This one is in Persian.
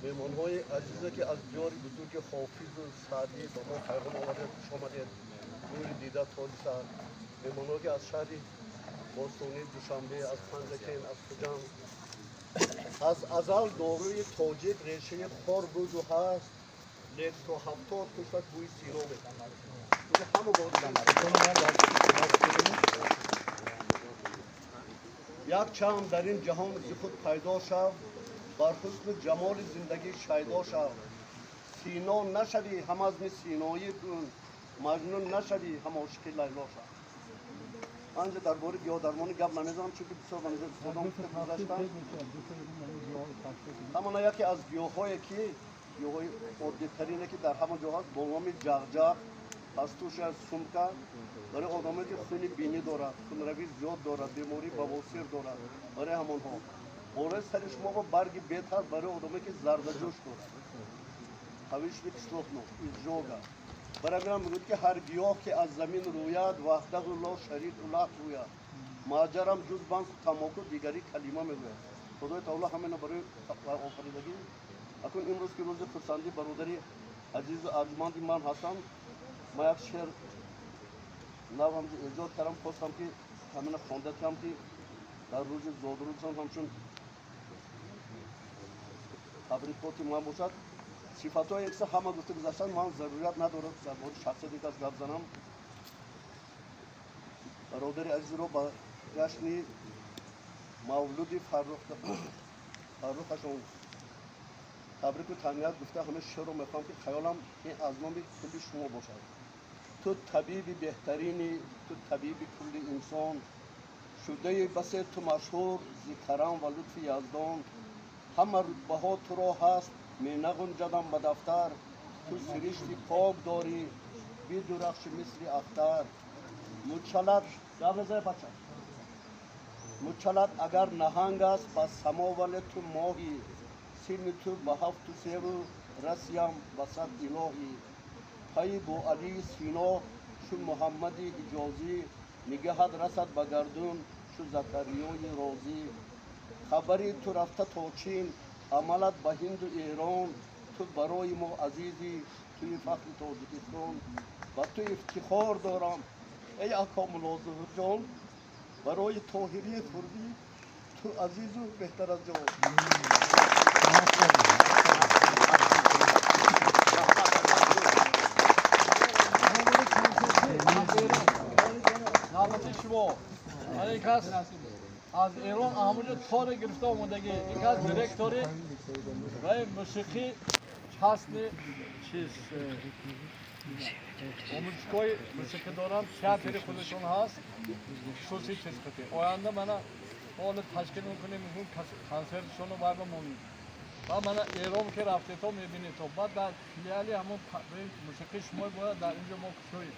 مهمانهای عزیزی که از دیار بزرگ حافظ و سعدی با ما پیغام آورده خوش آمدید. نور دیده تاج سر. مهمانهایی که از شهر باستانی دوشنبه، از پنجکین، از خجم، از ازل داروی تاجیک ریشه خار بود و هست، لیک تا 70 کشت بوی سیرو میکنند. این همه یک چند در این جهان زی خود پیدا شد، بر حسن جمال زندگی شیدا شد. سینا نشوی هم از می سینایی کن، مجنون نشوی هم عاشق لیلا شد. آنجا درباره گیاه درمانی گپ نمیزنم چون بسیار من استفاده گذاشتم. همان یکی از گیاهایی که گیاهای عادی‌ترینه که در همه جا هست با نام جغجغ، پستوش از سمکه، برای آدمی که خون بینی دارد، خونروی زیاد دارد، بیماری بواسیر دارد، برای همانها. بالای سر شما با برگ بهتر برای آدمی که زردجوش دارد. هویش کشلوخنو، ایزجوگا. برای من میگوید که هر گیاه که از زمین روید وحده الله شریک الله روید. ماجرم جز بانک تماکو دیگری کلمه میگوید. خدای تعالی همین برای آفریدگی. اکنون امروز که روز خرسندی برادری عزیز و ارجمند من هستم، ما یک شعر نو هم ایجاد کردم، خواستم که همین خوانده کنم که در روز زادروزم همچون تبریکاتی من باشد. صفت‌های اکسا همه گفته گذاشتن، من ضرورت ندارد درباره شخصیت یک از گپ زنم. برادر عزیز رو با جشن مولود فرخشون تبریک و تهنیت گفته. همه شعر رو میخوام که خیالم این از من کلی شما باشد. تو طبیب بهترینی، تو طبیب کل انسان، شده بس تو مشهور ز کرم و لطف یزدان. همه رتبه ها تو را هست می نگنجدم به دفتر. تو سرشتی پاک داری بی درخش مثل اختر. مچلت اگر نهنگ است پس سما ولی تو ماهی. سین تو به هفت و سیرو رسیم به صد الهی. پی با علی سینا شو محمد حجازی، نگهت رسد به گردون شو زکریای رازی. خبری تو رفته تا چین عملت به هند و ایران. تو برای ما عزیزی توی فخر تاجیکستان. و تو افتخار دارم ای اکا ملا جان، برای طاهری کردی تو عزیز و بهتر از جان. نعمت شما. یک از ایران همونجا تار گرفته آمدگی، یک از دیرکتوری و موسیقی حسن چیز آموزشگاه موسیقی دارم، تئاتر خودشون هست، خصوصی چیز کتی. آینده من حال تشکیل میکنیم اون کنسرتشون رو برنامون. و من ایران که رفته تو میبینید تو بعد در فیالی همون موسیقی شما باید در اینجا ما کشوید.